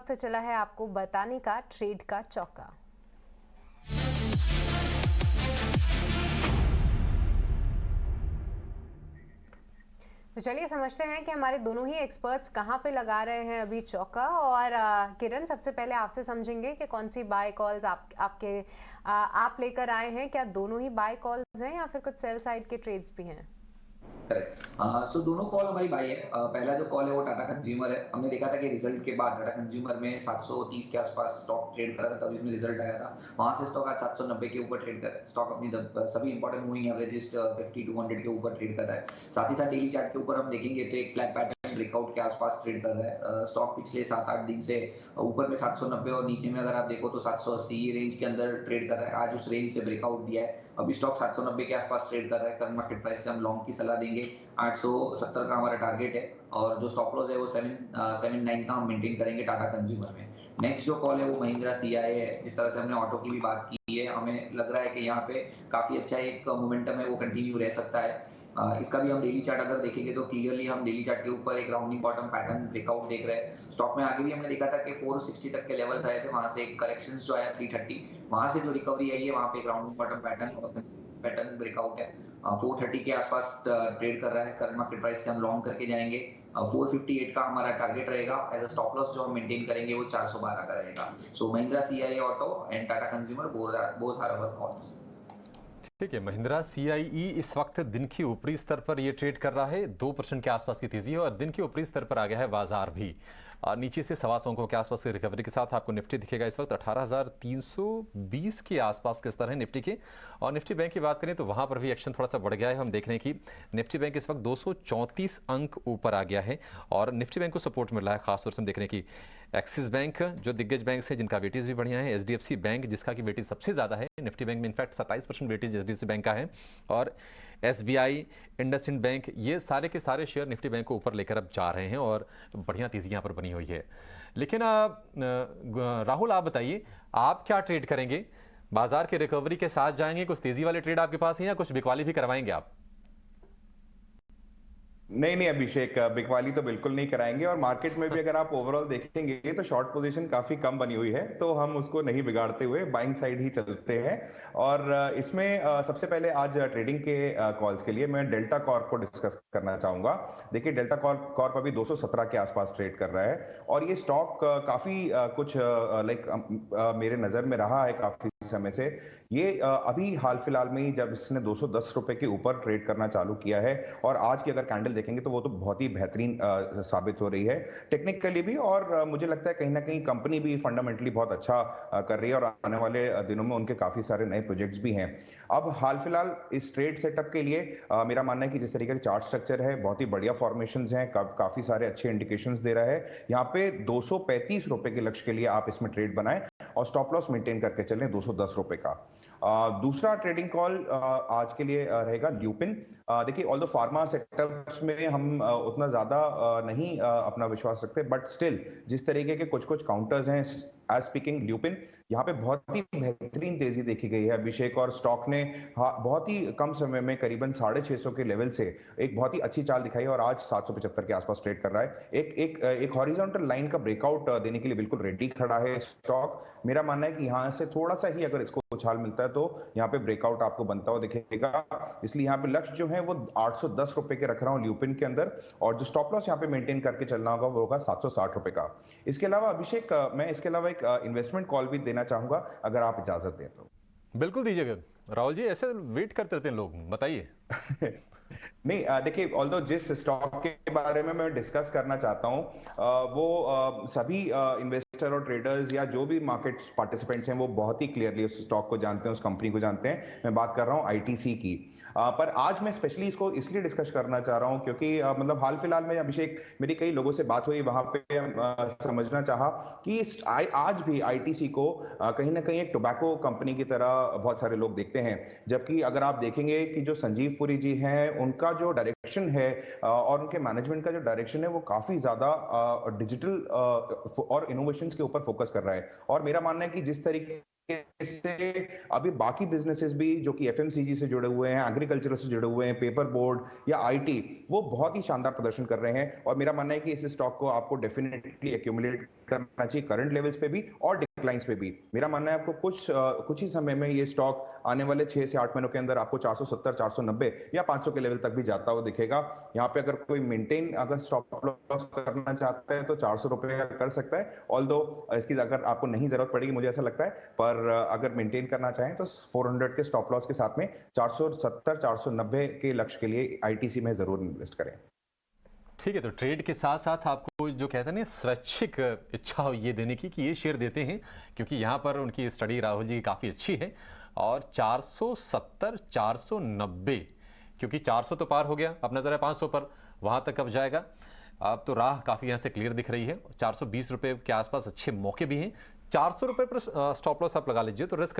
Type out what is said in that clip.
वक्त चला है आपको बताने का ट्रेड का चौका। तो चलिए समझते हैं कि हमारे दोनों ही एक्सपर्ट्स कहाँ पे लगा रहे हैं अभी चौका। और किरण, सबसे पहले आपसे समझेंगे कि कौन सी बाय कॉल्स आप लेकर आए हैं। क्या दोनों ही बाय कॉल्स हैं या फिर कुछ सेल साइड के ट्रेड्स भी हैं? करेक्ट। सो दोनों कॉल हमारी बाई है। पहला जो कॉल है वो टाटा कंज्यूमर है। हमने देखा था कि रिजल्ट के बाद टाटा कंज्यूमर में 730 के आसपास स्टॉक ट्रेड करा था, तब इसमें रिजल्ट आया था। वहां से स्टॉक आज 790 के ऊपर ट्रेड कर स्टॉक अपनी सभी इंपॉर्टेंट मूविंग एवरेजेस 50 टू 100 के ऊपर ट्रेड कर रहा है। साथ ही साथ डेली चार्ट के ऊपर हम देखेंगे तो एक फ्लैग पैटर्न ब्रेकआउट के आसपास ट्रेड कर रहा है। स्टॉक पिछले 7-8 दिन से ऊपर में 790 और नीचे में अगर आप देखो तो 780 ये रेंज के अंदर ट्रेड कर रहा है। आज उस रेंज से ब्रेकआउट दिया है। अभी स्टॉक 790 के आसपास ट्रेड कर रहा है। करंट मार्केट प्राइस से हम लॉन्ग की सलाह देंगे। 870 का हमारा टारगेट है और जो स्टॉप लॉस है वो 779 का हम मेंटेन करेंगे टाटा कंज्यूमर में। नेक्स्ट जो कॉल है वो महिंद्रा सीआईई है। जिस तरह से हमने ऑटो की भी बात की है, हमें लग रहा है कि यहाँ पे काफी अच्छा एक मोमेंटम है वो कंटिन्यू रह सकता है। इसका भी हम डेली चार्ट अगर देखेंगे तो क्लियरली हम डेली चार्ट के ऊपर एक राउंडिंग बॉटम पैटर्न ब्रेकआउट देख रहे हैं। स्टॉक में आगे भी हमने देखा था कि 460 तक के लेवल्स आए थे, वहां से एक करेक्शन जो आया 330, वहां से जो रिकवरी आई है वहां पे एक राउंडिंग बॉटम पैटर्न ब्रेकआउट है। 430 के आसपास ट्रेड कर रहा है। करंट मार्केट प्राइस से हम लॉन्ग करके जाएंगे। 458 का हमारा टारगेट रहेगा। एज अ स्टॉप लॉस जो हम मेंटेन करेंगे वो 412 का रहेगा। So Mahindra CIE auto and Tata consumer both are our calls. ठीक है, महिंद्रा सीआईई इस वक्त दिन की ऊपरी स्तर पर ये ट्रेड कर रहा है। 2% के आसपास की तेजी है और दिन के ऊपरी स्तर पर आ गया है बाजार भी। नीचे से 125 अंकों के आसपास की रिकवरी के साथ आपको निफ्टी दिखेगा इस वक्त 18,320 के आसपास के स्तर है निफ्टी के। और निफ्टी बैंक की बात करें तो वहां पर भी एक्शन थोड़ा सा बढ़ गया है। हम देख रहे हैं कि निफ्टी बैंक इस वक्त 234 अंक ऊपर आ गया है और निफ्टी बैंक को सपोर्ट मिल रहा है। खासतौर से हम देख रहे हैं कि एक्सिस बैंक जो दिग्गज बैंक है जिनका वेटेज भी बढ़िया है, एचडीएफसी बैंक जिसका कि वेटेज सबसे ज़्यादा है निफ्टी बैंक में, इनफैक्ट 27% वेटेज एचडीएफसी बैंक का है, और एसबीआई, इंडसइंड बैंक, ये सारे के सारे शेयर निफ्टी बैंक को ऊपर लेकर अब जा रहे हैं और बढ़िया तेजी यहाँ पर बनी हुई है। लेकिन राहुल, आप बताइए आप क्या ट्रेड करेंगे? बाजार के रिकवरी के साथ जाएंगे, कुछ तेजी वाले ट्रेड आपके पास है या कुछ बिकवाली भी करवाएंगे आप? नहीं अभिषेक, बिकवाली तो बिल्कुल नहीं कराएंगे। और मार्केट में भी अगर आप ओवरऑल देखेंगे तो शॉर्ट पोजीशन काफी कम बनी हुई है, तो हम उसको नहीं बिगाड़ते हुए बाइंग साइड ही चलते हैं। और इसमें सबसे पहले आज ट्रेडिंग के कॉल्स के लिए मैं डेल्टा कॉर्प को डिस्कस करना चाहूंगा। देखिए, डेल्टा कॉर्प अभी 217 के आसपास ट्रेड कर रहा है और ये स्टॉक काफी कुछ मेरे नजर में रहा है काफी समय से। ये अभी हाल फिलहाल में ही जब इसने 210 रुपए के ऊपर ट्रेड करना चालू किया है और आज की अगर कैंडल देखेंगे तो वो तो बहुत ही बेहतरीन साबित हो रही है टेक्निकली भी। और मुझे लगता है कहीं ना कहीं कंपनी भी फंडामेंटली बहुत अच्छा कर रही है और आने वाले दिनों में उनके काफी सारे नए प्रोजेक्ट्स भी हैं। अब हाल फिलहाल इस ट्रेड सेटअप के लिए मेरा मानना है कि जिस तरीके का चार्ट स्ट्रक्चर है बहुत ही बढ़िया फॉर्मेशंस हैं, काफी सारे अच्छे इंडिकेशंस दे रहा है। यहाँ पे 235 रुपए के लक्ष्य के लिए आप इसमें ट्रेड बनाएं और स्टॉप लॉस मेंटेन करके चलें 210 रुपए का। दूसरा ट्रेडिंग कॉल आज के लिए रहेगा ल्यूपिन। देखिए, ऑल्दो फार्मा सेक्टर्स में हम उतना ज्यादा नहीं अपना विश्वास रखते, बट स्टिल जिस तरीके के कुछ कुछ काउंटर्स हैं एज स्पीकिंग ल्यूपिन, यहाँ पे बहुत ही बेहतरीन तेजी देखी गई है अभिषेक। और स्टॉक ने बहुत ही कम समय में करीबन 650 के लेवल से एक बहुत ही अच्छी चाल दिखाई और आज 775 के आसपास ट्रेड कर रहा है। एक हॉरिजॉन्टल लाइन का ब्रेकआउट देने के लिए बिल्कुल रेडी खड़ा है स्टॉक। मेरा मानना है कि यहाँ से थोड़ा सा ही अगर इसको उछाल मिलता है तो यहाँ पे ब्रेकआउट आपको बनता हुआ दिखेगा। इसलिए यहाँ पे लक्ष्य जो है वो 810 रुपए के रख रहा हूँ ल्यूपिन के अंदर, और जो स्टॉप लॉस यहाँ पे मेंटेन करके चलना होगा वो होगा 760 रुपए का। इसके अलावा अभिषेक, मैं इसके अलावा एक इन्वेस्टमेंट कॉल भी देना चाहूंगा अगर आप इजाजत दें तो। बिल्कुल दीजिएगा राहुल जी, ऐसे वेट करते रहते हैं लोग, बताइए। नहीं, देखिए, ऑल्दो जिस स्टॉक के बारे में मैं डिस्कस करना चाहता हूं वो सभी इन्वेस्टर और ट्रेडर्स या जो भी मार्केट पार्टिसिपेंट्स हैं वो बहुत ही क्लियरली उस स्टॉक को जानते हैं, उस कंपनी को जानते हैं। मैं बात कर रहा हूं आईटीसी की। पर आज मैं स्पेशली इसको इसलिए डिस्कस करना चाह रहा हूं क्योंकि मतलब हाल फिलहाल में अभिषेक मेरी कई लोगों से बात हुई, वहां पे समझना चाहा कि आज भी आईटीसी को कहीं ना कहीं एक टोबैको कंपनी की तरह बहुत सारे लोग देखते हैं। जबकि अगर आप देखेंगे कि जो संजीव पुरी जी हैं उनका जो डायरेक्शन है और उनके मैनेजमेंट का जो डायरेक्शन है वो काफी ज्यादा डिजिटल और इनोवेशन वैल्यूएशंस के ऊपर फोकस कर रहा है। और मेरा मानना है कि जिस तरीके से अभी बाकी बिजनेसेस भी जो कि एफएमसीजी से जुड़े हुए हैं, एग्रीकल्चर से जुड़े हुए हैं, पेपर बोर्ड या आईटी, वो बहुत ही शानदार प्रदर्शन कर रहे हैं। और मेरा मानना है कि इस स्टॉक को आपको डेफिनेटली एक्यूमुलेट करना चाहिए करंट लेवल्स पे भी और डिक्लाइंस पे भी। मेरा मानना है आपको कुछ ही समय में ये स्टॉक आने वाले 6 से 8 महीनों के अंदर आपको 470, 490 या 500 के लेवल तक भी जाता हुआ दिखेगा। यहाँ पे अगर कोई मेंटेन अगर स्टॉप लॉस करना चाहता है तो 400 रुपए का कर सकता है। ऑल्दो इसकी अगर आपको नहीं जरूरत पड़ेगी मुझे ऐसा लगता है, पर अगर मेंटेन करना चाहें तो 400 के स्टॉप लॉस के साथ में 470, 490 के लक्ष्य के लिए आईटीसी में जरूर इन्वेस्ट करें। ठीक है, तो ट्रेड के साथ साथ आपको जो कहते हैं ना स्वैच्छिक इच्छा हो ये देने की कि ये शेयर देते हैं, क्योंकि यहाँ पर उनकी स्टडी राहुल जी की काफ़ी अच्छी है। और 470, 490, क्योंकि 400 तो पार हो गया, अब नज़र है 500 पर, वहाँ तक अब जाएगा। अब तो राह काफ़ी यहाँ से क्लियर दिख रही है। 420 रुपये के आसपास अच्छे मौके भी हैं। 400 रुपये पर स्टॉप लॉस आप लगा लीजिए तो रिस्क